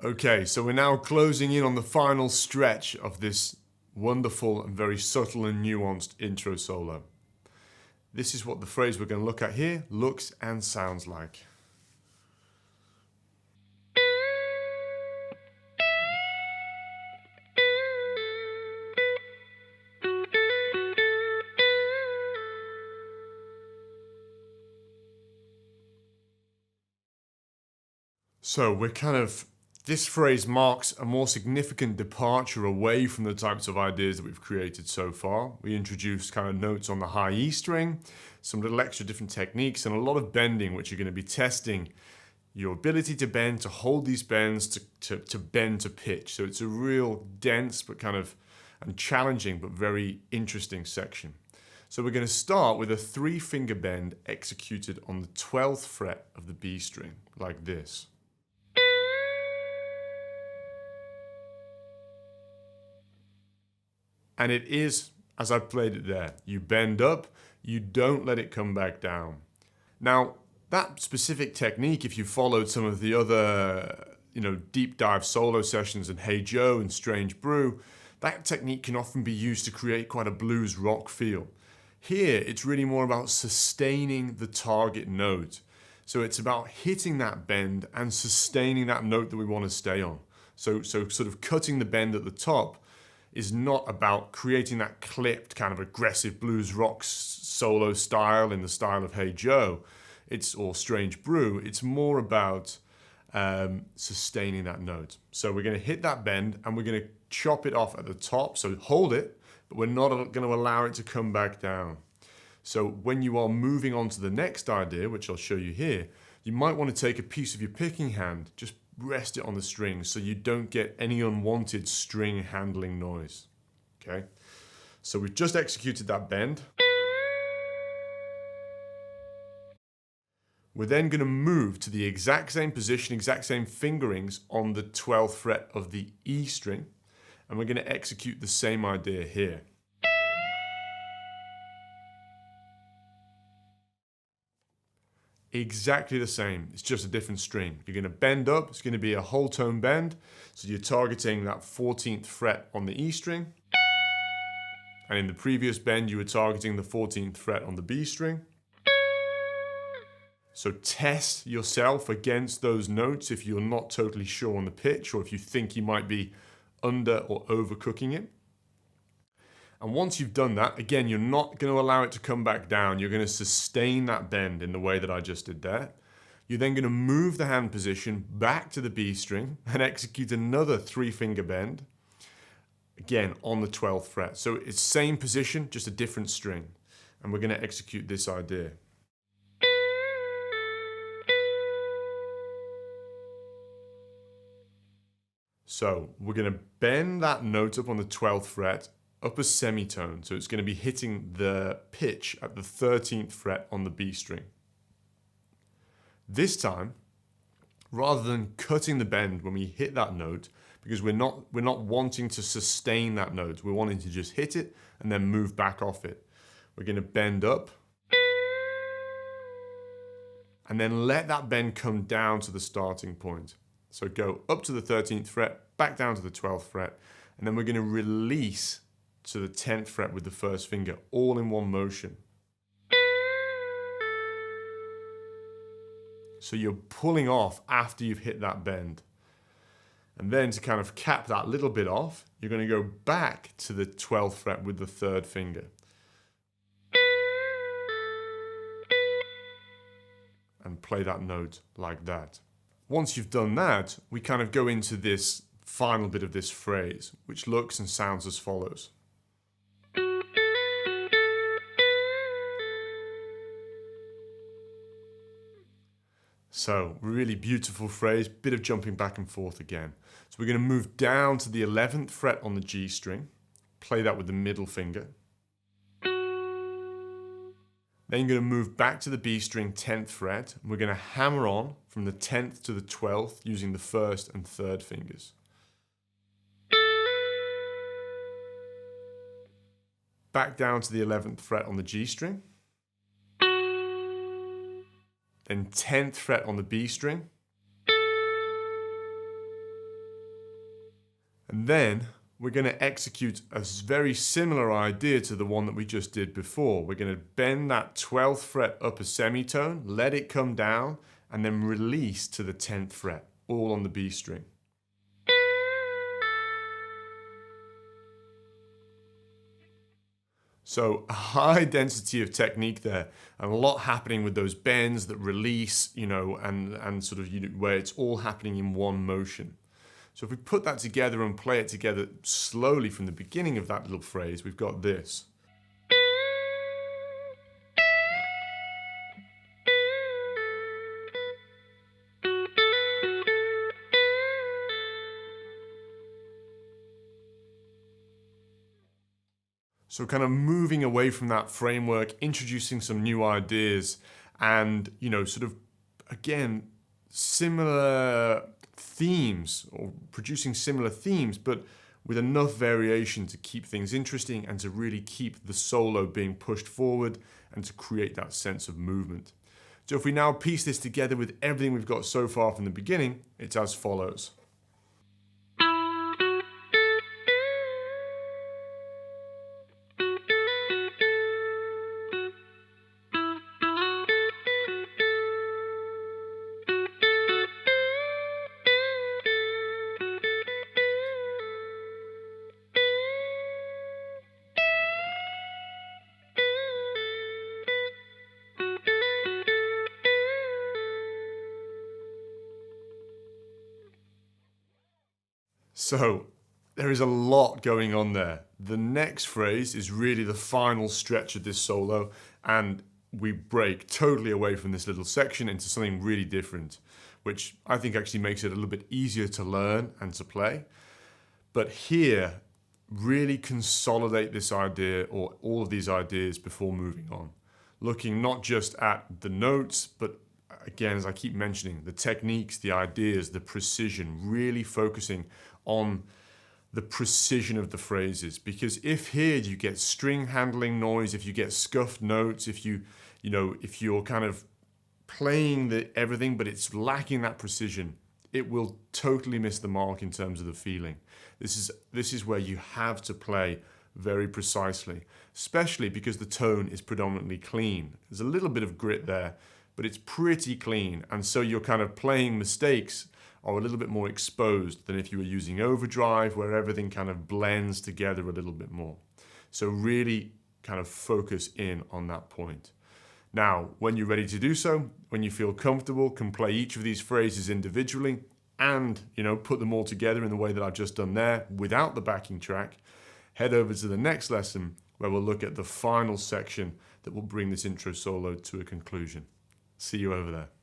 Okay, so we're now closing in on the final stretch of this wonderful and very subtle and nuanced intro solo. This is what the phrase we're going to look at here looks and sounds like. So this phrase marks a more significant departure away from the types of ideas that we've created so far. We introduced kind of notes on the high E string, some little extra different techniques, and a lot of bending, which you're going to be testing your ability to bend, to hold these bends, to bend to pitch. So it's a real dense and challenging but very interesting section. So we're going to start with a 3-finger bend executed on the 12th fret of the B string, like this. And it is, as I played it there, you bend up, you don't let it come back down. Now, that specific technique, if you followed some of the other, deep dive solo sessions in Hey Joe and Strange Brew, that technique can often be used to create quite a blues rock feel. Here, it's really more about sustaining the target note. So it's about hitting that bend and sustaining that note that we want to stay on. So sort of cutting the bend at the top is not about creating that clipped kind of aggressive blues rock solo style in the style of Hey Joe, or Strange Brew. It's more about sustaining that note. So we're going to hit that bend and we're going to chop it off at the top. So hold it, but we're not going to allow it to come back down. So when you are moving on to the next idea, which I'll show you here, you might want to take a piece of your picking hand, just rest it on the string so you don't get any unwanted string handling noise. Okay, so we've just executed that bend. We're then going to move to the exact same position, exact same fingerings on the 12th fret of the E string, and we're going to execute the same idea here. Exactly the same, it's just a different string. You're going to bend up, it's going to be a whole tone bend, so you're targeting that 14th fret on the E string, and in the previous bend you were targeting the 14th fret on the B string. So test yourself against those notes if you're not totally sure on the pitch, or if you think you might be under or overcooking it. And once you've done that, again, you're not going to allow it to come back down. You're going to sustain that bend in the way that I just did there. You're then going to move the hand position back to the B string and execute another 3-finger bend, again on the 12th fret. So it's same position, just a different string. And we're going to execute this idea. So we're going to bend that note up on the 12th fret, up a semitone, so it's going to be hitting the pitch at the 13th fret on the B string. This time, rather than cutting the bend when we hit that note, because we're not wanting to sustain that note, we're wanting to just hit it and then move back off it. We're going to bend up and then let that bend come down to the starting point. So go up to the 13th fret, back down to the 12th fret, and then we're going to release to the 10th fret with the first finger, all in one motion. So you're pulling off after you've hit that bend. And then to kind of cap that little bit off, you're going to go back to the 12th fret with the third finger. And play that note like that. Once you've done that, we kind of go into this final bit of this phrase, which looks and sounds as follows. So, really beautiful phrase, bit of jumping back and forth again. So we're going to move down to the 11th fret on the G string, play that with the middle finger. Then you're going to move back to the B string 10th fret, and we're going to hammer on from the 10th to the 12th using the first and third fingers. Back down to the 11th fret on the G string. Then 10th fret on the B string. And then we're going to execute a very similar idea to the one that we just did before. We're going to bend that 12th fret up a semitone, let it come down, and then release to the 10th fret, all on the B string. So a high density of technique there, and a lot happening with those bends that release, and sort of where it's all happening in one motion. So if we put that together and play it together slowly from the beginning of that little phrase, we've got this. So kind of moving away from that framework, introducing some new ideas, and sort of again similar themes, or producing similar themes, but with enough variation to keep things interesting and to really keep the solo being pushed forward and to create that sense of movement. So if we now piece this together with everything we've got so far from the beginning, it's as follows. So there is a lot going on there. The next phrase is really the final stretch of this solo, and we break totally away from this little section into something really different, which I think actually makes it a little bit easier to learn and to play. But here, really consolidate this idea, or all of these ideas, before moving on. Looking not just at the notes, but again, as I keep mentioning, the techniques, the ideas, the precision, really focusing on the precision of the phrases. Because if here you get string handling noise, if you get scuffed notes, if you're kind of playing everything, but it's lacking that precision, it will totally miss the mark in terms of the feeling. This is where you have to play very precisely, especially because the tone is predominantly clean. There's a little bit of grit there, but it's pretty clean. And so your kind of playing mistakes are a little bit more exposed than if you were using overdrive, where everything kind of blends together a little bit more. So really kind of focus in on that point. Now, when you're ready to do so, when you feel comfortable, can play each of these phrases individually and, put them all together in the way that I've just done there without the backing track, head over to the next lesson where we'll look at the final section that will bring this intro solo to a conclusion. See you over there.